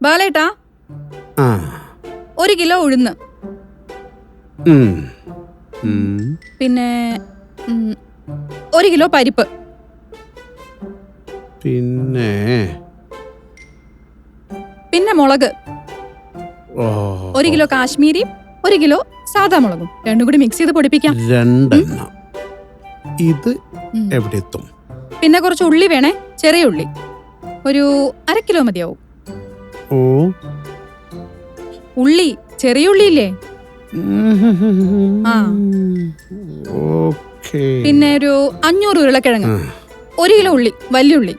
ബാലേട്ടാ, 1 kilo ഉഴുന്ന്, പിന്നെ 1 kilo പരിപ്പ്, പിന്നെ മുളക്, 1 കിലോ കാശ്മീരി, 1 കിലോ സാധാ മുളകും. രണ്ടും കൂടി മിക്സ് ചെയ്ത് പൊടിപ്പിക്കാം. ഇത് എവിടെ എത്തും? പിന്നെ കുറച്ച് ഉള്ളി വേണേ, ചെറിയ ഉള്ളി, ഒരു 1/2 കിലോ മതിയാവും. ഉള്ളി, ചെറിയ ഉള്ളിയില്ലേ? പിന്നെ ഒരു 500 ഉരുളക്കിഴങ്ങ്, 1 കിലോ ഉള്ളി, വലിയ ഉള്ളി,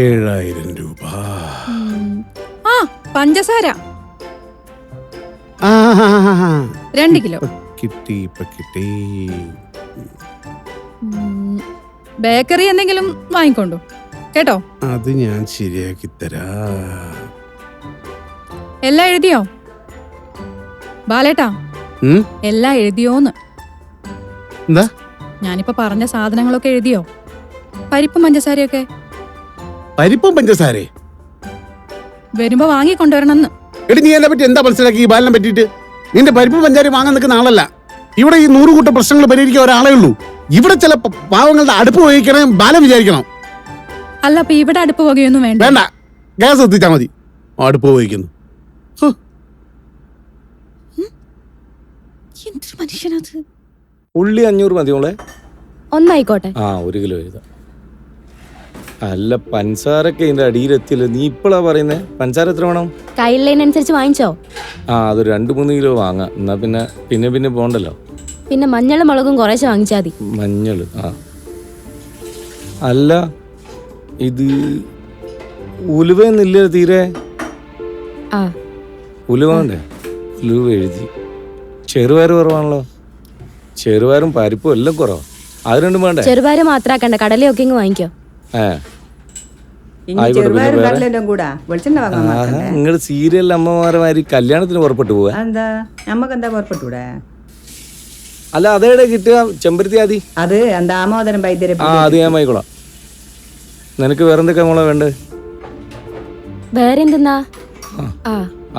7000 രൂപ. പഞ്ചസാര 2 കിലോ. കിട്ടി. ബേക്കറി എന്തെങ്കിലും വാങ്ങിക്കൊണ്ടു കേട്ടോ. അത് ഞാൻ ശരിയാക്കി തരാ. എല്ലാം എഴുതിയോ ബാലേട്ടാ? എല്ലാം എഴുതിയോന്ന്? എന്താ ഞാനിപ്പോ പറഞ്ഞ സാധനങ്ങളൊക്കെ എഴുതിയോ? പരിപ്പും പഞ്ചസാരയൊക്കെ. പരിപ്പും പഞ്ചസാരേ വരുമ്പോ വാങ്ങിക്കൊണ്ടുവരണമെന്ന്. എടി, നീ എന്നെ പറ്റി എന്താ മനസ്സിലാക്കി? ഈ ബാലിനെ പറ്റിയിട്ട് നിന്റെ പരിപ്പും പഞ്ചാരി വാങ്ങാൻ നിൽക്കുന്ന ആളല്ല. ഇവിടെ ഈ 100 കൂട്ടം പ്രശ്നങ്ങൾ പരിഹരിക്കാൻ ഒരാളേ ഉള്ളൂ. ഇവിടെ ചില പാവങ്ങളുടെ അടുപ്പ് ഉപയോഗിക്കണം ബാലം വിചാരിക്കണം. അല്ല, അപ്പൊ ഇവിടെ അടുപ്പ് പുകയൊന്നും വേണ്ട. ഗ്യാസ് എത്തിച്ചാ മതി. അടുപ്പ് ഉപയോഗിക്കുന്നു. ഉള്ളി 500 മതി മോളെ. ഒന്നായിക്കോട്ടെ. 1 കിലോ എഴുതാം. അല്ല, പഞ്ചസാരൊക്കെ ഇതിന്റെ അടിയിലെത്തില്ല. നീ ഇപ്പളാ പറയുന്നേ? പഞ്ചസാര എത്ര വേണം? കയ്യിലുള്ളതിനനുസരിച്ച് വാങ്ങിച്ചോ. അത് 2-3 കിലോ വാങ്ങാം. എന്നാ പിന്നെ പോണ്ടല്ലോ. പിന്നെ മഞ്ഞളും മുളകും കുറേശ്ശെ വാങ്ങിച്ചാ മതി. മഞ്ഞള് അല്ല, ഇത് ഉലുവയൊന്നുമില്ല തീരെ. ഉലുവണ്ടേ? ഉലുവ എഴുതി. ചെറുപയർ കുറവാണല്ലോ. ചെറുപയറും പരിപ്പും എല്ലാം കുറവാ. അത് രണ്ടും വേണ്ടേ? ചെറുപയർ മാത്രാക്കണ്ട, കടലയൊക്കെ ഇങ്ങ് വാങ്ങിക്കോ. നിങ്ങൾ സീരിയൽ അമ്മമാരമാര് കല്യാണത്തിന് പുറപ്പെട്ടു പോവാ? അല്ല, അതേടെ കിട്ടുക? ചെമ്പരത്തി ആദി അത് ദാമോദരൻ വൈദ്യരെ. അത് ഞാൻ വാങ്ങിക്കോളാം. നിനക്ക് വേറെന്തൊക്കെ മോളെ വേണ്ടേ? വേറെ എന്തെന്നാ?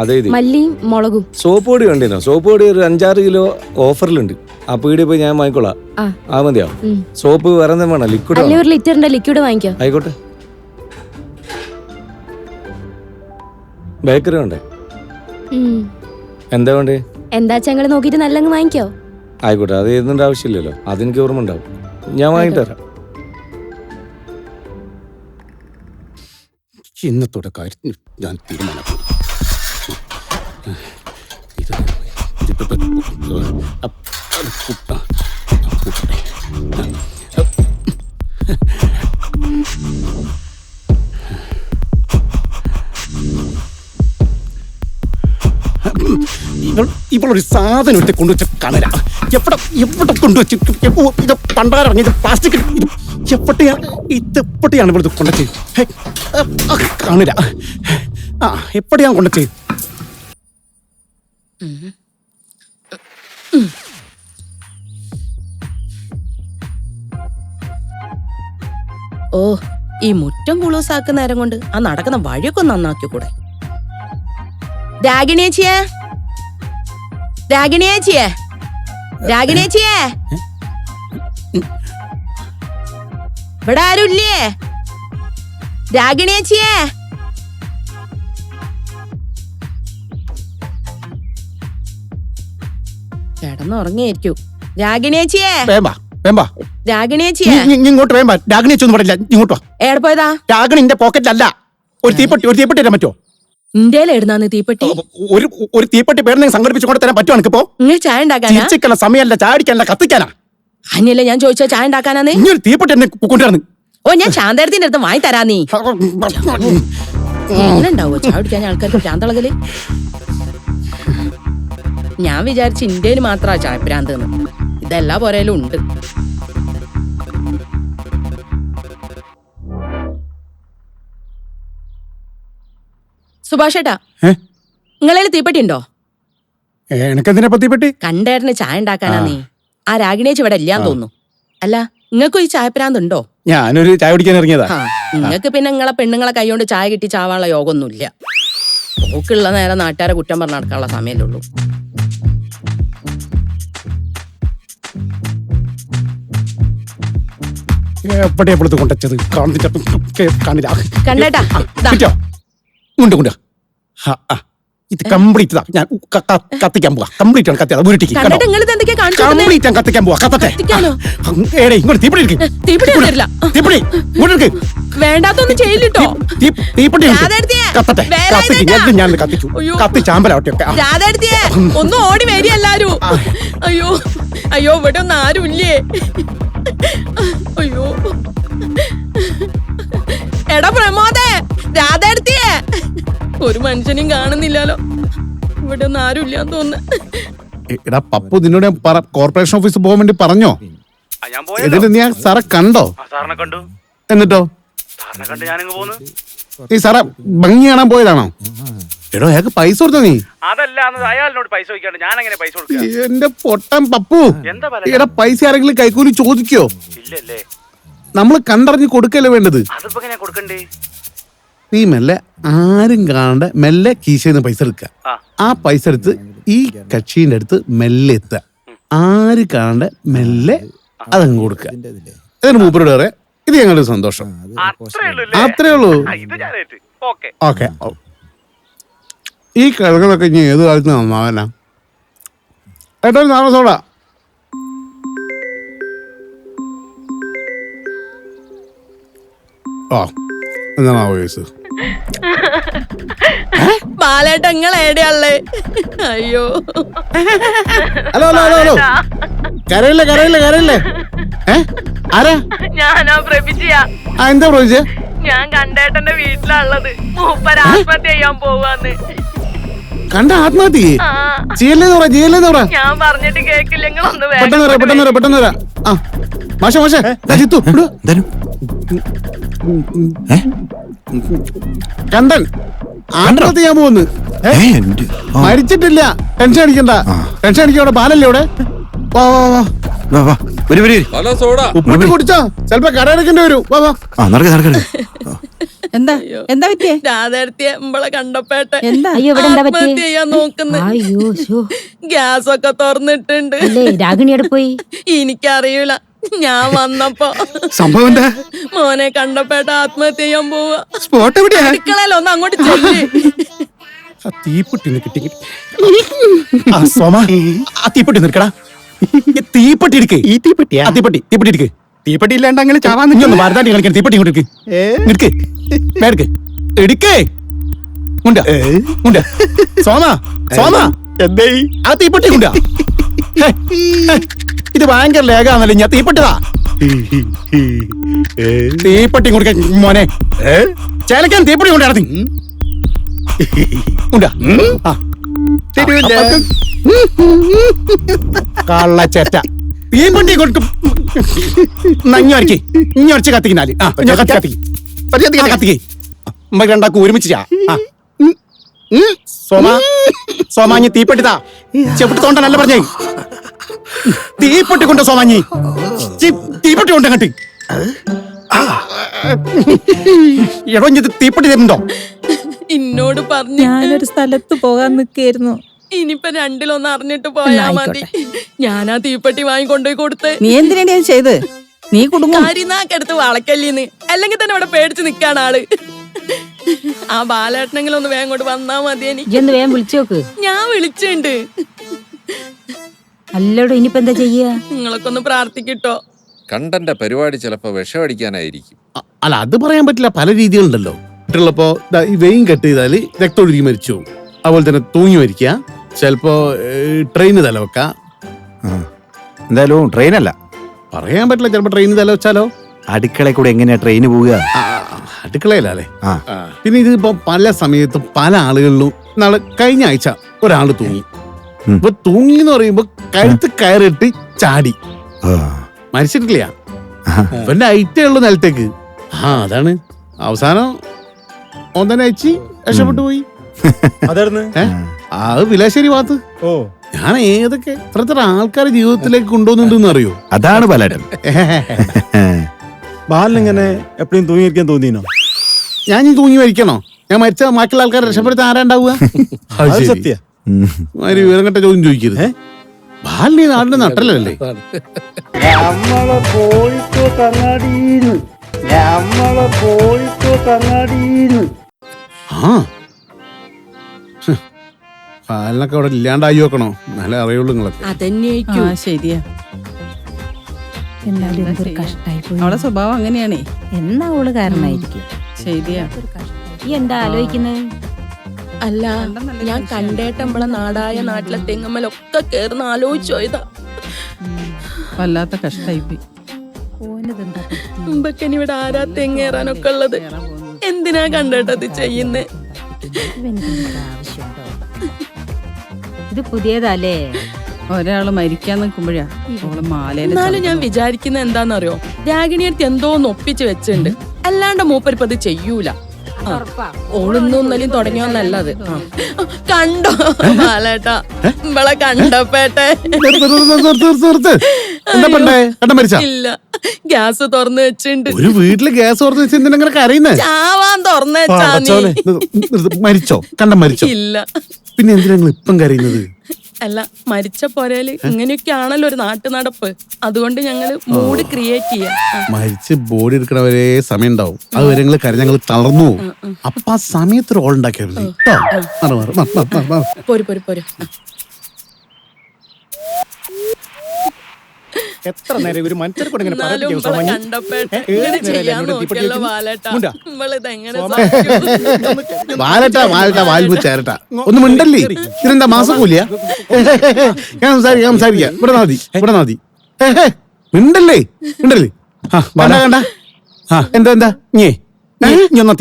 അതെ, മല്ലിയും മുളകും. സോപ്പ് പൊടി വേണ്ടേനോ? സോപ്പ് പൊടി ഒരു 5-6 കിലോ ഓഫറിലുണ്ട്. ആ പീടിയ പോയി ഞാൻ വാങ്ങിക്കോളാം. മതിയോ? സോപ്പ് വേറെ എന്തെങ്കിലും വേണോ? ലിക്വിഡ്? 1 ലിറ്ററിന്റെ ലിക്വിഡ് വാങ്ങിക്കോ. ആയിക്കോട്ടെ. ബേക്കറി വേണ്ടേ? എന്താ വേണ്ടേ? എന്താ ഞങ്ങള് നോക്കിട്ട് നല്ലങ്ങ് വാങ്ങിക്കോ. ആയിക്കോട്ടെ, അത് എഴുതേണ്ട ആവശ്യമില്ലല്ലോ. അതെനിക്ക് ഓർമ്മ ഉണ്ടാവും. ഞാൻ വാങ്ങിത്തരാം. ഇന്നത്തോടെ കാര്യം ഞാൻ തീരുമാനിക്കും. ഇവളൊരു സാധനം ഇട്ട് കൊണ്ടുവച്ച കണല എവിടെ കൊണ്ടുവച്ചു? പണ്ടാറിറങ്ങി പ്ലാസ്റ്റിക് എപ്പോഴെയാണ് ഇവിടെ കൊണ്ടുവച്ചത്? കാണില്ല. എപ്പോഴാണ് കൊണ്ടുവച്ചത്? ഈ മുറ്റം കുളൂസാക്കുന്ന നേരം കൊണ്ട് ആ നടക്കുന്ന വഴിയൊക്കെ നന്നാക്കി കൂടെ? രാഗിണിയേച്ചിയേ, രാഗിണിയേച്ചിയേ, രാഗിണിയേച്ചിയേ, ഇവിടെ ആരുമില്ലേ? രാഗിണിയേച്ചിയേ, കിടന്നുറങ്ങിയായിരിക്കും. രാഗിണിയേച്ചിയേ, രാഗിണിയേച്ചിയേ, ഇങ്ങോട്ട് വേമ്പ. രാഗിണിയൊന്നും പറയില്ല. ഇങ്ങോട്ടോ. എവിടെ പോയതാ? രാഗിണിന്റെ പോക്കറ്റിലല്ല. ഒരു തീപ്പെട്ടി തരാൻ പറ്റുമോ? ഇന്ത്യയിലെ എഴുതാന്ന് തീപ്പെട്ടി? ഒരു തീപ്പെട്ടി പേരെന്തെങ്കിലും സംഘടിപ്പിച്ച് കൊണ്ട് തരാൻ പറ്റുമോ? എനിക്കിപ്പോ ചായ ഉണ്ടാക്കാനാ? സമയമല്ല, ചായ അടിക്കാനല്ല, കത്തിക്കാനാ. അന്നല്ലേ ഞാൻ ചോദിച്ചോ ചായ ഉണ്ടാക്കാനാന്ന്? ഇനി ഒരു തീപ്പെട്ടി എന്നെ കൊണ്ടുവരുന്നു. ഞാൻ ശാന്തരത്തിന്റെ അടുത്ത് വാങ്ങി തരാ. നീ ഉണ്ടാവോ ചായ കുടിക്കാൻ ആൾക്കാർക്ക് ഭ്രാന്തളകല്? ഞാൻ വിചാരിച്ചു ഇന്ത്യയിൽ മാത്രമാ ചായ ഭ്രാന്ത്. ഇതെല്ലാ പോരേലും ഉണ്ട്. സുഭാഷേട്ടാ, നിങ്ങളെ തീപ്പെട്ടി ഉണ്ടോ? കണ്ടേറിന് ചായ ഉണ്ടാക്കാനാ നീ? ആ രാഗിണിയേച്ചി ഇവിടെ ഇല്ലാന്ന് തോന്നുന്നു. അല്ല, നിങ്ങൾക്കും ഈ ചായപ്രാന്തുണ്ടോ? ഞാനൊരു ചായ കുടിക്കാൻ ഇറങ്ങിയതാ. നിങ്ങൾക്ക് പിന്നെ നിങ്ങളെ പെണ്ണുങ്ങളെ കൈകൊണ്ട് ചായ കിട്ടി ചാവാനുള്ള യോഗമൊന്നുമില്ല. ഓക്കുള്ള നേരം നാട്ടുകാരെ കുറ്റം പറഞ്ഞ് നടക്കാനുള്ള സമയമല്ലേ ഉള്ളൂ. എവിടെ എപ്പോഴത്തെ കൊണ്ടച്ചത് കാണില്ല. കണ്ടേട്ടാ ദാ. കിട്ടോ? ഉണ്ട് ഉണ്ട്. ഇത് കംപ്ലീറ്റ് ഞാൻ കത്തിക്കാൻ പോവാ. കംപ്ലീറ്റ് ആണ് കത്തിയാ ഉരുട്ടിക്ക്. കണ്ടേട്ടാ നിങ്ങൾ ഇത് എന്തൊക്കെയാ കാണിച്ചു കംപ്ലീറ്റ് ഞാൻ കത്തിക്കാൻ പോവാ. കത്തട്ടെ. കത്തിക്കാനോ? ഏടേ ഇങ്ങോട്ട് തീപ്പിടി എടുക്ക്. തീപിടി തരില്ല. തീപ്പിടി ഇങ്ങോട്ട് എടുക്ക്. വേണ്ടാത്തൊന്നും ചെയ്യില്ലോ. തീപ്പിടി രാധേടത്തിയെ, കത്തട്ടെ. വേല കത്തിക്ക്. ഇതാ. ഞാൻ കത്തിച്ചു. അയ്യോ. കത്തിച്ചാമ്പലാവട്ടെ ഒക്കെ. രാധേടത്തിയെ ഒന്ന് ഓടി വരി എല്ലാരും. അയ്യോ അയ്യോ ഇവിടെ ഒന്നും ആരും ഇല്ലേ. അയ്യോ എടാ പ്രമോദേ, രാധേടത്തിയെ ഒരു മനുഷ്യനെയും കാണുന്നില്ലല്ലോ. ഇവിടെ ഒന്നും ആരും ഇല്ലാന്ന് തോന്നുന്നു. എടാ പപ്പു നിന്നോട് ഞാൻ കോർപ്പറേഷൻ ഓഫീസിൽ പോകാൻ വേണ്ടി പറഞ്ഞോ? എന്നിട്ട് നീ ആ സാറെ കണ്ടോ? സാറിനെ കണ്ടു. എന്നിട്ടോ? സാറിനെ കണ്ട് ഞാനിങ്ങ് പോന്നു. നീ സാറെ ഭംഗി കാണാൻ പോയതാണോ? എടോ അയാൾക്ക് പൈസ കൊടുത്തോ നീ? അതല്ല, അന്ന് അയാളിനോട് പൈസ ചോദിക്കാണ്ട് ഞാൻ എങ്ങനെ പൈസ കൊടുക്കുക? എന്റെ പൊട്ടൻ പപ്പു, എന്താ എടാ പൈസ ആരെങ്കിലും കൈക്കൂലി ചോദിക്കോ? ഇല്ലല്ലേ. നമ്മള് കണ്ടറിഞ്ഞ് കൊടുക്കല്ലേ വേണ്ടത്. അതിപ്പോ എങ്ങനെയാ കൊടുക്കണ്ടേ? നീ മെല്ലെ ആരും കാണാണ്ട് മെല്ലെ കീശന്ന് പൈസ എടുക്കുക. ആ പൈസ എടുത്ത് ഈ കക്ഷിന്റെ അടുത്ത് മെല്ലെ എത്തുക. ആര് കാണാണ്ട് മെല്ലെ അതങ്ങ് കൊടുക്കുക. അതിന് മൂപ്പരോട് പറയാം ഇത് ഞങ്ങളുടെ സന്തോഷം. അത്രേ ഉള്ളൂ. ഓക്കെ. ഈ കിഴങ്ങൊക്കെ ഇനി ഏത് കാലത്ത് നന്നാവാനാ? ഏട്ടോ താമസോടാ. ഓ എന്നാ വയസ്സ് ബാലേട്ടങ്ങൾ എവിടെയാളേ? അയ്യോ ഹലോ ഹലോ ഹലോ ഹലോ കരയില്ലേ കരയില്ലേ കരയില്ലേ? ആരാ? ഞാനാ പ്രഭിജിയ. എന്താ പ്രഭിജ? ഞാൻ കണ്ടേട്ടന്റെ വീട്ടിലുള്ളത്. മൂപ്പര് ആത്മഹത്യ ചെയ്യാൻ പോവാന്ന്. കണ്ട ആത്മഹത്യ ചെയ്യല്ലേന്ന് പറ, ചെയ്യല്ലേന്ന് പറ. ഞാൻ പറഞ്ഞിട്ട് കേക്കില്ല. നിങ്ങളൊന്ന് പെട്ടെന്ന് വരാം, പെട്ടെന്ന് വരാം, പെട്ടെന്ന് വരാം. ആ മാഷ മാഷ കണ്ടൻ ആത്മഹത്യ ചെയ്യാൻ പോകുന്നു. മരിച്ചിട്ടില്ല. ടെൻഷൻ അടിക്കണ്ട, ടെൻഷൻ അടിക്കവിടെ. പാലല്ലേ ഇവിടെ? വാ വാ വാ, ഉപ്പിട്ട് കുടിച്ചോ, ചിലപ്പോ കടയടക്കേണ്ടി വരും. വാ വാ. എന്താ എന്താ പറ്റിയേ? രാധേടത്തിയെ നമ്മളെ കണ്ടപ്പേട്ടെ അയ്യോ ഇവിടെ എന്താ പറ്റി? ആത്മഹത്യ ചെയ്യാൻ നോക്കുന്നു. അയ്യോ ശോ. ഗ്യാസ് ഒക്കെ തുറന്നിട്ടുണ്ട്. അല്ലേ രാഗിണി എവിടെ പോയി? എനിക്കറിയൂല. ഞാൻ വന്നപ്പോ സംഭവം എന്താ? മോനെ കണ്ടപ്പേട്ട ആത്മഹത്യ ചെയ്യാൻ പോവാ. സ്പോട്ട് എവിടെയാ? അടുക്കളയിൽ ഒന്ന് അങ്ങോട്ട് ചെല്ല്. തീപ്പെട്ടി കിട്ടി. തീപ്പെട്ടി നിൽക്കടാ. തീപ്പെട്ടി എടുക്ക്. ഈ തീപ്പെട്ടിയാ? തീപ്പെട്ടി തീപ്പെട്ടി എടുക്ക്. തീപ്പെട്ടി ഇല്ലാണ്ട് അങ്ങനെ ചാവാൻ നിൽക്കുന്നു. ഭാരതാണ്ടി കളിക്കാൻ തീപ്പെട്ടി ഇങ്ങോട്ട് എടുക്ക്. എടുക്ക് എടുക്കേ. മുണ്ട മുണ്ട. സോമ സോമ എന്തേ ആ തീപ്പെട്ടി കൊണ്ട. ഇത് ഭയങ്കര ലേഖാന്നല്ലേ. ഞാൻ തീപ്പെട്ടിതാ. തീപ്പെട്ടി കൊടുക്ക മോനെ. ചേലക്കാൻ തീപ്പെട്ടി കൊണ്ട് നടത്തി കള്ളച്ചേറ്റ. തീപ്പെട്ടി കൊടുക്കും. ഇഞ്ഞൊരച്ച് ഇഞ്ഞൊരച്ച് കത്തിക്കുന്നാല് കത്തിക്ക്. നമുക്ക് രണ്ടാക്കും ഒരുമിച്ച് സോമ സോമാഞ്ഞി തീപ്പെട്ടിതാ. ചെവിട്ട് തോണ്ടനല്ല പറഞ്ഞേ. തീപ്പെട്ടി കൊണ്ട് സോമാഞ്ഞി തീപ്പെട്ടി കൊണ്ട് അങ്ങട്ട്. എടോ ഇത് തീപ്പെട്ടി തരുന്നുണ്ടോ? എന്നോട് പറഞ്ഞു ഞാനൊരു സ്ഥലത്ത് പോകാൻ നിൽക്കായിരുന്നു. ഇനിയിപ്പൊ രണ്ടിലൊന്ന് അറിഞ്ഞിട്ട് പോയാ മതി. ഞാനാ തീപ്പെട്ടി വാങ്ങിക്കൊണ്ടുപോയി കൊടുത്ത്. നീ എന്തിനാ ചെയ്ത്? നീ കുടുങ്ങും. കരിനാക്കെടുത്ത് വളക്കല്ലിന്ന്. അല്ലെങ്കിൽ തന്നെ ഇവിടെ പേടിച്ച് നിക്കാണ് ആള്. ആ ബാലേട്ടനെങ്കിലും ഒന്ന് വേഗം കൊണ്ട് വന്നാ മതി. എനിക്ക് ഇജ്ജൊന്ന് വേഗം വിളിച്ചു നോക്ക്. ഞാൻ വിളിച്ചിട്ടുണ്ട്. അല്ലോടോ ഇനിയിപ്പോ എന്താ ചെയ്യാ? നിങ്ങളൊക്കെ ഒന്ന് പ്രാർത്ഥിക്കിട്ടോ. കണ്ടന്റെ പരിപാടി ചിലപ്പോ വിഷമടിക്കാനായിരിക്കും. അല്ല അത് പറയാൻ പറ്റില്ല. പല രീതികളുണ്ടല്ലോ. പ്പോ ഈ വെയിൻ കട്ട് ചെയ്താല് രക്തമൊഴുകി മരിച്ചു. അതുപോലെ തന്നെ തൂങ്ങി മരിക്കുക. ചിലപ്പോ ട്രെയിന് തലവെക്ക. എന്തായാലും ട്രെയിനല്ല പറയാൻ പറ്റില്ല. ചിലപ്പോ ട്രെയിന് തല വെച്ചാലോ? അടുക്കളയിൽ കൂടെ എങ്ങനെയാ ട്രെയിന് പോവുക? അടുക്കളയിലല്ലേ. പിന്നെ ഇതിപ്പോ പല സമയത്തും പല ആളുകളിലും. നാളെ കഴിഞ്ഞ ആഴ്ച ഒരാള് തൂങ്ങി. ഇപ്പൊ തൂങ്ങി എന്ന് പറയുമ്പോ കഴുത്ത് കയറിട്ട് ചാടി മരിച്ചിട്ടില്ല. ഇവന്റെ ഐറ്റേ ഉള്ളു നിലത്തേക്ക്. അതാണ് അവസാനം ഓൻ തന്നെ അയച്ച് രക്ഷപ്പെട്ടു പോയി. അത് വിലാശ്ശേരി ഭാഗത്ത്. ഞാൻ ഏതൊക്കെ എത്ര ആൾക്കാരെ ജീവിതത്തിലേക്ക് കൊണ്ടുവന്നിട്ടുണ്ടെന്ന് അറിയോ? അതാണ് ബാലേട്ടൻ. ബാലിനെങ്ങനെ എപ്പോഴും തൂങ്ങിയിരിക്കാൻ തോന്നിയോ? ഞാൻ തൂങ്ങി മരിക്കണോ? ഞാൻ മരിച്ച ബാക്കിയുള്ള ആൾക്കാരെ രക്ഷപ്പെടുത്താൻ ആരാ ഉണ്ടാവുക? അത് സത്യ ഒരു വിവരം കെട്ട ചോദ്യം ചോദിക്കരുത്. ബാലിന് നാടിന്റെ നട്ടലല്ലേ? ആ ബാലിനൊക്കെ അവിടെ ഇല്ലാണ്ടായി നോക്കണോ, നല്ല അറിയുള്ളൂ നിങ്ങളൊക്കെ. അതന്നെയായിരിക്കും. ശരിയാ. എന്നാലും എന്തൊരു കഷ്ടായി പോയി. അവളെ സ്വഭാവം അങ്ങനെയാണേ. എന്നാ അവള് കാരണമായിരിക്കും. ശരിയാ. ഈ എന്താ ആലോചിക്കുന്നത്? അല്ല, ഞാൻ കണ്ടേട്ട നമ്മളെ നാടായ നാട്ടിലെ തെങ്ങമ്മലൊക്കെ കേറുന്ന ആലോചിച്ചോ ഇതാ. വല്ലാത്ത കഷ്ടായിപ്പോയി. മുമ്പൊക്കെ ഇവിടെ ആരാ തെങ്ങേറാനൊക്കെ ഉള്ളത്? എന്തിനാ കണ്ടേട്ടത് ചെയ്യുന്നേ? ഇത് പുതിയതല്ലേ? ഒരാള് മരിക്കാൻ നിൽക്കുമ്പോഴാ അവള് മാലേനെ എന്നാലും ഞാൻ വിചാരിക്കുന്ന എന്താന്നറിയോ, രാഗിണിയടുത്ത് എന്തോ ഒന്ന് ഒപ്പിച്ച് വെച്ചിട്ടുണ്ട്. അല്ലാണ്ട് മൂപ്പരിപ്പത് ചെയ്യൂല. ഓളൊന്നും ഇന്നലെയും തുടങ്ങിയോന്നല്ലത്. കണ്ടോ ബാലേട്ടാ, ഇവളെ കണ്ടപ്പേട്ടെ. ഇല്ല, ഗ്യാസ് തുറന്നു വെച്ചിട്ടുണ്ട്. ഒരു വീട്ടില് ഗ്യാസ് തുറന്നു വെച്ച് എന്തിനാ കരയുന്നേ? ചാവാൻ തുറന്നു വെച്ചാ നീ. മരിച്ചോ? കണ്ട മരിച്ചോ? ഇല്ല. പിന്നെ എന്തിനാ നിങ്ങൾ ഇപ്പം കരയുന്നത്? അല്ല, മരിച്ച പോരേല് ഇങ്ങനെയൊക്കെ ആണല്ലോ ഒരു നാട്ടു നടപ്പ്. അതുകൊണ്ട് ഞങ്ങള് മൂഡ് ക്രിയേറ്റ് ചെയ്യാം. മരിച്ച് ബോഡി എടുക്കണ വരെ സമയം ഉണ്ടാവും. അത് വരെ ഞങ്ങൾ കരഞ്ഞ് ഞങ്ങൾ തളർന്നു പോകും. അപ്പൊ ആ സമയത്ത് ഒരു ഓൾ ഉണ്ടാക്കിയാൽ മതി. പോര് പോര് പോര്. എത്ര നേരം ഒരു മനുഷ്യരെ കൊണ്ട് ഇങ്ങനെ എന്നാലും പറയിപ്പിക്കും ഇവളെ സോമാനി? കണ്ടപ്പേട്ടെ ഇങ്ങനെ ചെയ്യാൻ നോക്കിയല്ലോ ബാലേട്ടാ. ഇവളിതെങ്ങനെ വാലട്ടാ വാൽവ് ചേരട്ടാ. ഒന്ന് മിണ്ടല്ലേ? ഇതെന്താ മാസം കൂലിയാ? ഞാൻ സംസാരിക്കാം. ഇവിടെ മതി. മിണ്ടല്ലേ? കണ്ട എന്താ ഇനി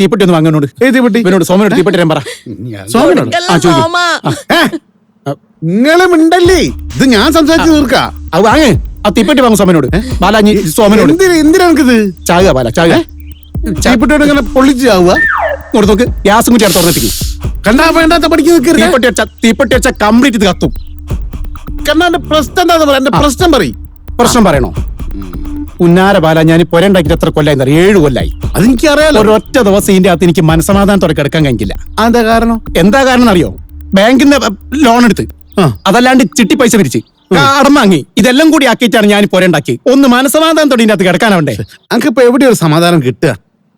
തീപ്പെട്ടി ഒന്ന് വാങ്ങാനോട്. ഏത് പെട്ടി? ഇവനോട് സോമനോട് തീപ്പെട്ടി തരാൻ പറ. സോമനോട് സോമ. നിങ്ങള് മിണ്ടല്ലേ? ഇത് ഞാൻ സംസാരിച്ച് തീർക്കാ. അത് വാങ്ങ്. ആ തീപ്പെട്ടി വാങ്ങും സോമനോട്. ബാലാഞ്ഞി സോമനോട്. എന്തിനാ എനിക്കിത്? ചാകുക ബാല, ചാകുക. ചായപ്പെട്ട് ഇങ്ങനെ പൊള്ളിച്ച് ചാവുക. ഇങ്ങോട്ട് നോക്ക്, ഗ്യാസും കുറ്റി തുറന്നെത്തിക്കും. കണ്ടാ വേണ്ടാത്ത പഠിക്ക് നിൽക്കരുത്. തീപ്പെട്ടി വെച്ച കംപ്ലീറ്റ് ഇത് കത്തും. കണ്ടാ എന്റെ പ്രശ്നം എന്താന്ന് പറയാ. എന്റെ പ്രശ്നം പറയും. പ്രശ്നം പറയണോ? ഉന്നാര ബാല, ഞാൻ പൊരണ്ടാക്കിട്ട് എത്ര കൊല്ലായി? 7 കൊല്ലായി. അതെനിക്ക് അറിയാലോ. ഒരൊറ്റ ദിവസം ഇതിന്റെ അകത്ത് എനിക്ക് മനസമാധാനത്തോടെ കിടക്കാൻ കഴിഞ്ഞില്ല. എന്താ കാരണം? എന്താ കാരണം അറിയോ? ബാങ്കിന്റെ ലോൺ എടുത്ത്, അതല്ലാണ്ട് ചിട്ടി പൈസ പിരിച്ച്, കടം വാങ്ങി, ഇതെല്ലാം കൂടി ആക്കിയിട്ടാണ് ഞാൻ പൊരണ്ടാക്കി. ഒന്ന് മനസമാധാനത്തോടെ ഇതിന്റെ അകത്ത് കിടക്കാനാവണ്ടേ? എനിക്കിപ്പോ എവിടെ ഒരു സമാധാനം കിട്ടുക?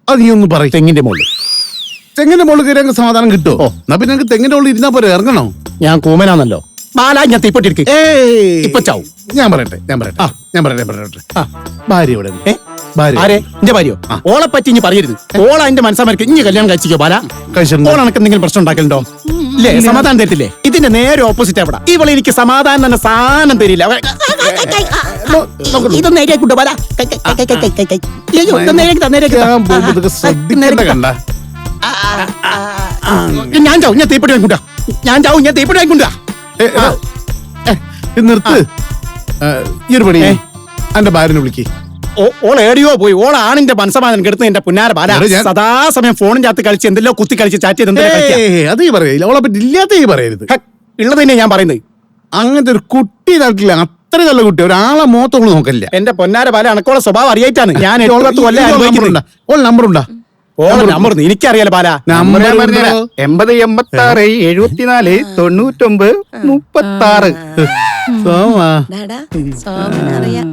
അത് നീ ഒന്ന് പറയും. തെങ്ങിന്റെ മുകളിൽ കയറി അങ്ങ് സമാധാനം കിട്ടുമോ? എന്നാ പിന്നെ എനിക്ക് തെങ്ങിന്റെ മുകളിൽ ഇരുന്നാ പോലെ ഇറങ്ങണോ? ഞാൻ കൂമനാന്നല്ലോ ബാല. ഞാൻ തീപ്പെട്ടിരിക്കും. ഇപ്പൊ ചാവും. ഞാൻ പറയട്ടെ. ഭാര്യ എവിടെ? ആരെ? എന്റെ ഭാര്യയോ? ഓളെ പറ്റി ഇനി പറയരുത്. ഓള എന്റെ മനസ്സാമർക്ക് ഇനി കല്യാണം കഴിച്ചിക്കോ ബാല. ഓള എനിക്ക് എന്തെങ്കിലും പ്രശ്നം ഉണ്ടാക്കലുണ്ടോ? ഇല്ലേ? സമാധാനം തരില്ലേ? ഇതിന്റെ നേരെ ഓപ്പോസിറ്റ് എവിടെ? ഇവളെ എനിക്ക് സമാധാനം തന്നെ സാധനം തരില്ല. ഇതൊന്നും നേരെയാക്കിട്ടോ ബാല. ഞാൻ ചാവും. ഞാൻ തീപ്പെട്ടി വാങ്ങിക്കൊണ്ടാ. ഞാൻ തീപ്പെട്ടി വാങ്ങിക്കൊണ്ടാ. നിർത്ത്. ഈ ഒരു പണി എന്റെ ഭാര്യനെ വിളിക്ക്. ഓൾ ഏടിയോ പോയി. ഓൾ ആണിന്റെ മനസ്സമാധാനം കെടുത്ത് എന്റെ പുന്നാര ബാല. സദാസമയം ഫോണിന്റെ അകത്ത് കളിച്ച് എന്തെല്ലോ കുത്തി കളിച്ച് ചാറ്റ് ചെയ്ത് അത് ഈ പറയില്ല. അവളെ പറ്റി ഇല്ലാത്ത ഈ പറയരുത്. ഉള്ളത് തന്നെ ഞാൻ പറയുന്നത്. അങ്ങനത്തെ ഒരു കുട്ടി നാട്ടില്ല. അത്ര നല്ല കുട്ടി. ഒരാളെ മുഖത്തോള് നോക്കല്ല. എന്റെ പൊന്നാര ബാല, അണക്കോളെ സ്വഭാവം അറിയായിട്ടാണ് ഞാൻ നമ്പർ ഉണ്ടാ? നമ്പർ എനിക്കറിയാലോ ബാല. നമ്പർ 80 86 74 99 36. സോമനറിയാം.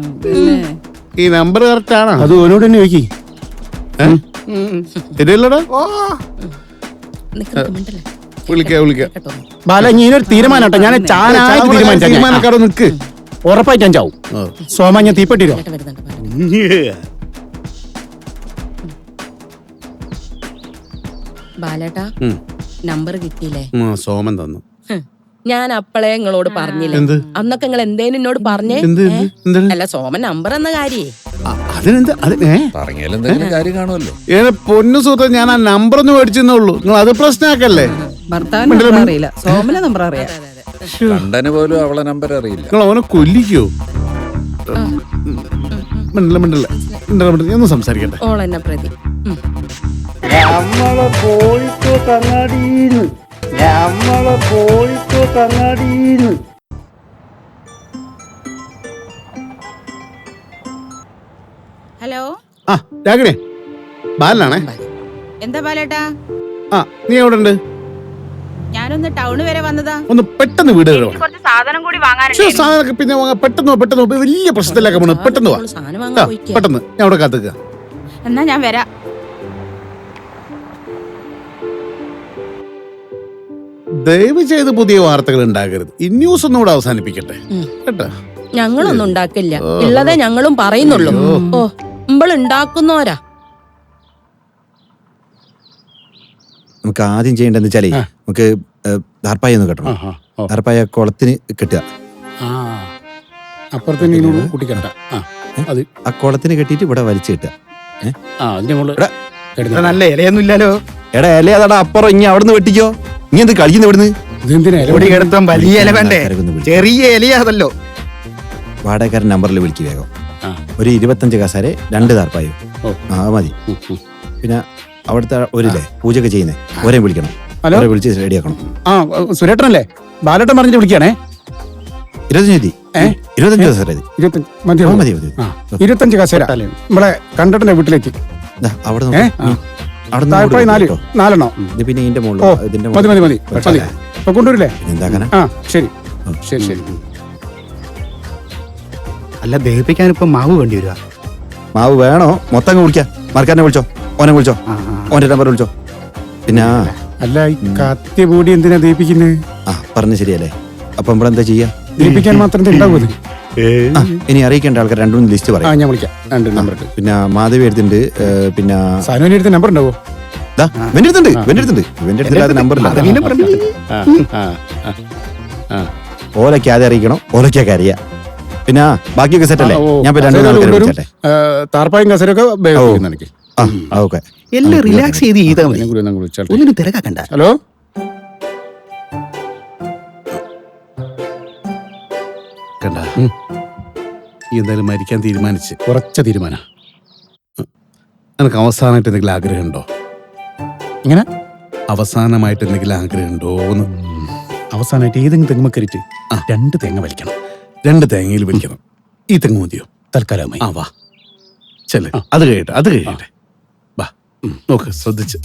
ഈ നമ്പർ കറക്റ്റ് ആണോ? അത് ഓനോട് തന്നെ ചോദിക്കി. ശരിയല്ലടാ? വിളിക്കാം. ബാല, ഇങ്ങനൊരു തീരുമാനം ഞാൻ തീരുമാനക്കാരോ നിക്ക്. ഉറപ്പായിട്ട് ഞാൻ ചാവും. സോമ, ഞാൻ തീപ്പെട്ടിരോ? ബാലേട്ടാ, നമ്പർ കിട്ടിയില്ലേ? സോമൻ തന്നു. ഞാൻ അപ്പളേ നിങ്ങളോട് പറഞ്ഞില്ലേ? അന്നൊക്കെ നിങ്ങൾ എന്തേലും എന്നോട് പറഞ്ഞേ? അല്ല, സോമൻ നമ്പർ എന്ന കാര്യേ. പറഞ്ഞാൽ എന്തെങ്കിലും കാര്യം കാണുമല്ലോ. പൊന്നു സുഹൃത്തെ, ഞാൻ ആ നമ്പർ ഒന്ന് മേടിച്ചെന്നേ ഉള്ളൂ. നിങ്ങൾ അത് പ്രശ്നമാക്കല്ലേ? ഭർത്താവിന് അറിയില്ല, സോമനെ നമ്പർ അറിയാം. കണ്ടന് പോലും അവളെ നമ്പർ അറിയില്ല. നിങ്ങൾ അവനെ കൊല്ലിക്കോ? മിണ്ടല്ല. ഒന്ന് സംസാരിക്കട്ടെ. ഓളെന്നെ പ്രതി. ഹലോ. രാഗിണി, ബാലനാണേ. എന്താ ബാലേട്ടാ? ആ നീ എവിടെ ഉണ്ട്? ഞാനൊന്ന് ടൗണ് വരെ വന്നതാ. ഒന്ന് പെട്ടെന്ന് വീട് കയറുവാ. കുറച്ച് സാധനം കൂടി വാങ്ങാനുണ്ട്. സാധനമൊക്കെ പിന്നെ വാങ്ങാം. പെട്ടെന്ന് പെട്ടെന്ന് വലിയ പ്രശ്നത്തിലൊക്കെ പോണു. പെട്ടെന്ന് വാ. സാധനം ആ, വാങ്ങാൻ പോയിക്കാ. പെട്ടെന്ന് ഞാൻ അവിടെ കാത്തുക. എന്നാ ഞാൻ വരാം. ദയവ് ചെയ്ത് പുതിയ വാർത്തകൾ ഉണ്ടാകരുത്. ഈ ന്യൂസ് ഒന്നും കൂടെ അവസാനിപ്പിക്കട്ടെ കേട്ടോ. ഞങ്ങളൊന്നും ഉണ്ടാക്കില്ല, ഉള്ളതേ ഞങ്ങളും പറയുന്നുള്ളൂ. ഓ ഇമ്പൾ ഉണ്ടാക്കുന്നോരാ. നമുക്ക് ആദ്യം ചെയ്യേണ്ടതെന്ന് വെച്ചാലേ നമുക്ക് ദാർപ്പായ ഒന്ന് കെട്ടണം. ദാർപ്പായ കുളത്തിന് കെട്ടുക. അപ്പുറത്ത് കുട്ടിക്കണ്ട. ആ കുളത്തിന് കെട്ടിയിട്ട് ഇവിടെ വലിച്ചു കെട്ടുക. നല്ല ഇലയൊന്നും ഇല്ലല്ലോ. എടാ ഇല അതാടാ അപ്പുറം. ഇനി അവിടെ നിന്ന് വെട്ടിക്കോ. ഇനി എന്ത് കളിക്കുന്ന ഇവിടുന്ന്? വലിയ ഇല വേണ്ടേ? ചെറിയ ഇലയാതല്ലോ. വാടകക്കാരൻ നമ്പറിൽ വിളിക്കുക വേഗം. ഒരു 25 കസാരെ 2 ദാർപ്പായോ. മതി. പിന്നെ അവിടുത്തെ ഒരില്ലേ പൂജയൊക്കെ ചെയ്യുന്നേ ഒരേ വിളിക്കണം. അവരെ വിളിച്ച് റെഡിയാക്കണം. സുരേട്ടനല്ലേ? ബാലേട്ടൻ പറഞ്ഞിട്ട് വിളിക്കുകയാണേ. 25 കസാര മതി. 25 കസേര നമ്മളെ കണ്ടിട്ടേ വീട്ടിലേക്ക്. അവിടെ നാലെണ്ണം. പിന്നെ ഇതിന്റെ മതി ഇപ്പൊ കൊണ്ടുവരില്ലേ? എന്താക്കാനാ? ശരി ശരി ശരി. അല്ല ദഹിപ്പിക്കാൻ ഇപ്പൊ മാവ് വേണ്ടി വരുക. മാവ് വേണോ? മൊത്തം വിളിക്കാം. മറക്കാരനെ വിളിച്ചോ, ഓനെ വിളിച്ചോ, ഓന്റെ നമ്പർ വിളിച്ചോ. പിന്നെ അല്ല ഈ കത്തി പൂടി എന്തിനാ ദഹിപ്പിക്കുന്നത്? പറഞ്ഞു ശരിയല്ലേ? അപ്പൊ നമ്മളെന്താ ചെയ്യാ? ദഹിപ്പിക്കാൻ മാത്രം ഉണ്ടാവും. ഇനി അറിയിക്കേണ്ട ആൾക്കാർ 2 ലിസ്റ്റ് പറയാം. ഞാൻ വിളിക്കാം. 2 നമ്പർ. പിന്നെ മാധവി എടുത്തുണ്ട്. പിന്നെ സാനുവിന്റെ അടുത്ത് നമ്പർ ഉണ്ടാവോ? നമ്പർ ഓലയ്ക്ക് ആദ്യം അറിയിക്കണം. ഓലയ്ക്കൊക്കെ അറിയാം. പിന്നെ ബാക്കിയൊക്കെ സെറ്റ് അല്ലേ? ഞാൻ താർപ്പായും കസരൊക്കെ എല്ലാം റിലാക്സ് ചെയ്ത് ഒന്നിനും തിരക്കാക്കണ്ട. ഹലോ കണ്ട എന്തായാലും മരിക്കാൻ തീരുമാനിച്ച്. കുറച്ച തീരുമാനം. നിനക്ക് അവസാനമായിട്ട് എന്തെങ്കിലും ആഗ്രഹം ഉണ്ടോ? ഇങ്ങനെ അവസാനമായിട്ട് എന്തെങ്കിലും ആഗ്രഹം ഉണ്ടോന്ന്? അവസാനമായിട്ട് ഏതെങ്കിലും തെങ്ങ് കയറിയിട്ട് 2 തേങ്ങ വലിക്കണം. 2 തേങ്ങയിൽ വലിക്കണം. ഈ തെങ്ങ് മതിയോ തൽക്കാലമായി? വാ ചെല്. അത് കഴിയട്ടെ. വാ നോക്ക്. ശ്രദ്ധിച്ച്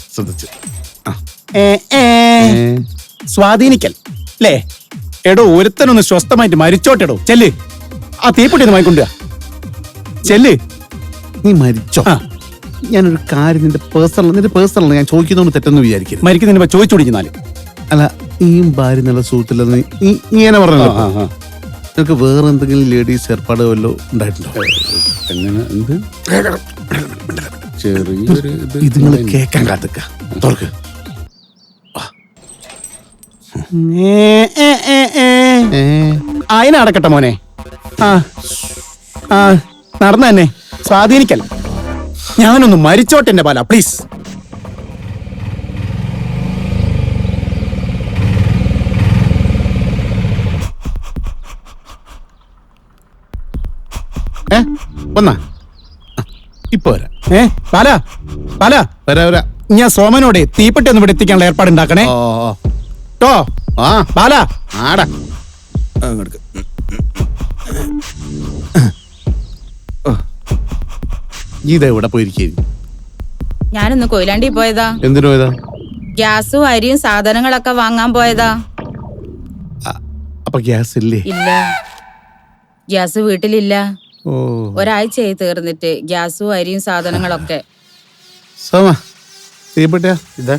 സ്വാധീനിക്കൽ അല്ലേ? എടോ ഒരുത്തനൊന്ന് സ്വസ്ഥമായിട്ട് മരിച്ചോട്ടെടോ. ചെല്ല്. ആ തീപ്പെട്ടി ഒന്ന് വാങ്ങിക്കൊണ്ടുവാ. ചെല്ല്. നീ മരിച്ചോ? ഞാനൊരു കാര്യം നിന്റെ പേഴ്സണൽ ഞാൻ ചോദിക്കുന്നോണ്ട് തെറ്റെന്ന് വിചാരിക്കരുത്. മരിക്കുന്നതിന് ചോദിച്ചു കുടിക്കുന്നാല്. അല്ല നീയും ഭാര്യ നല്ല സുഹൃത്തില്ലെന്ന് നീ ഇങ്ങനെ പറഞ്ഞല്ലോ. നിനക്ക് വേറെ എന്തെങ്കിലും ലേഡീസ് ഏർപ്പാട് വല്ലോ ഉണ്ടായിട്ടുണ്ടോ? ഇത് നിങ്ങൾ കേക്കാൻ കാത്തുക്ക. തുറക്ക്. അതിനെ അടക്കട്ടെ മോനെ. നടന്ന തന്നെ സ്വാധീനിക്കൽ. ഞാനൊന്ന് മരിച്ചോട്ടെ എന്റെ പാല പ്ലീസ്. വന്നാ ഇപ്പൊ വരാം. പാല ഞാൻ സോമനോടെ തീപ്പെട്ടി ഒന്ന് ഇവിടെ എത്തിക്കാനുള്ള ഏർപ്പാട് ഉണ്ടാക്കണേ. ഇതെവിടെ പോയിരിക്കും? ഞാനൊന്ന് കൊയിലാണ്ടി പോയതാ. എന്തിനു പോയതാ? ഗ്യാസും അരിയും സാധനങ്ങളൊക്കെ വാങ്ങാൻ പോയതാ. അപ്പൊ ഗ്യാസ് ഇല്ലേ? ഇല്ല, ഗ്യാസ് വീട്ടിലില്ല. ഒരാഴ്ചയായി തീർന്നിട്ട് ഗ്യാസും അരിയും സാധനങ്ങളൊക്കെ. സോമ തീപ്പെട്ടിയാ? ഇതാ.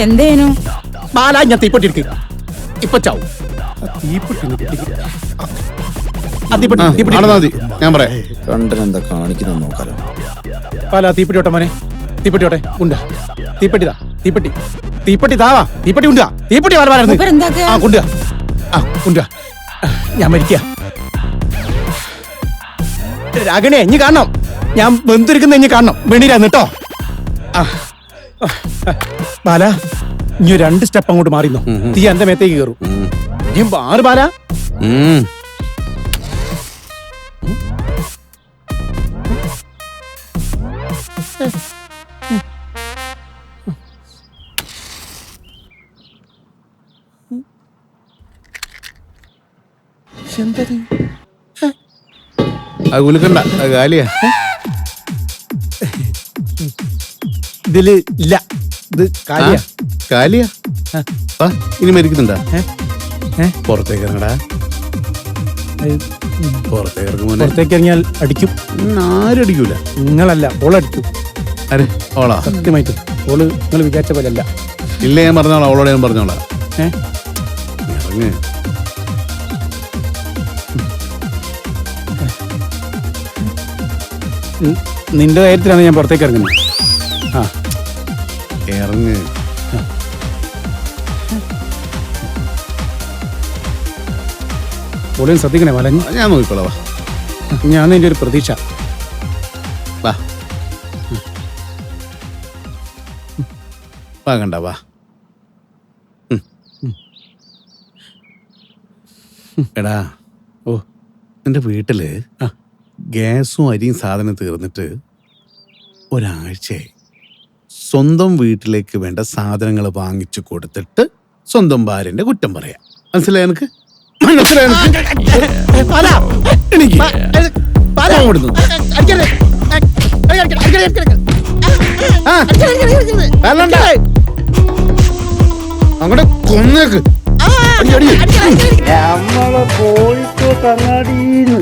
എന്തേനു പാല ഞാൻ തീപ്പെട്ടി എടുക്ക. ഇപ്പൊ ചാവും. ഞാൻ പറയാം. കണ്ടനെന്താ കാണിക്കുന്ന നോക്കാലോ. പാല തീപ്പെട്ടി ഓട്ടെ മോനെ. തീപ്പെട്ടി ഓട്ടെ. ഉണ്ടാ തീപ്പെട്ടി താ. തീപ്പെട്ടി താവാ. തീപ്പെട്ടി ഉണ്ടാ. തീപ്പെട്ടി കൊണ്ടുവാ. ഞാൻ മരിക്ക. രാഗണേ ഇനി കാണണം. ഞാൻ ബന്ധുരിക്കുന്ന ഇനി കാണണം. വെണ്ണീരാന്ന് കേട്ടോ. ബാല ഇനി 2 സ്റ്റെപ്പ് അങ്ങോട്ട് മാറിന്നോ. തീ എന്റെ മേത്തേക്ക് കയറും. ഇനി മാറ് ബാല. എന്തത്? അത് കുലുക്കണ്ട, അത് കാലിയാ. ഇതില് ഇല്ല, ഇത് കാര്യ. കാലിയാ. ഇനി മരിക്കുന്നുണ്ടാ? പുറത്തേക്ക് ഇറങ്ങടാ, പുറത്തേക്ക് ഇറങ്ങുമോനെ. പുറത്തേക്ക് ഇറങ്ങിയാൽ അടിക്കും. ആരും അടിക്കൂല. നിങ്ങളല്ല, ഓളടിക്കും. അരെ ഓളാ? സത്യമായിട്ടും ഓള് നിങ്ങൾ വിചാരിച്ച പോലെ അല്ല. ഇല്ല, ഞാൻ പറഞ്ഞോളാം, അവളോട് ഞാൻ പറഞ്ഞോളാം. ഇറങ്ങ്. നിന്റെ കാര്യത്തിലാണ് ഞാൻ പുറത്തേക്ക് ഇറങ്ങുന്നത്. ആ ഇറങ്ങ്. ഓളിയും ശ്രദ്ധിക്കണേ വലഞ്ഞ്. ഞാൻ നോക്കിക്കോളാം. വാ ഞാൻ എൻ്റെ ഒരു പ്രതീക്ഷ. വാ വാ, കണ്ട വാ. എടാ, ഓ നിന്റെ വീട്ടില് ഗ്യാസും അരിയും സാധനം തീർന്നിട്ട് ഒരാഴ്ചയായി. സ്വന്തം വീട്ടിലേക്ക് വേണ്ട സാധനങ്ങൾ വാങ്ങിച്ചു കൊടുത്തിട്ട് സ്വന്തം ഭാര്യന്റെ കുറ്റം പറയാം. മനസ്സിലായി എനിക്ക്? അങ്ങോട്ട് കൊന്നേക്ക്. നമ്മളെ കോഴിക്കോട്ട് അങ്ങാടിന്ന്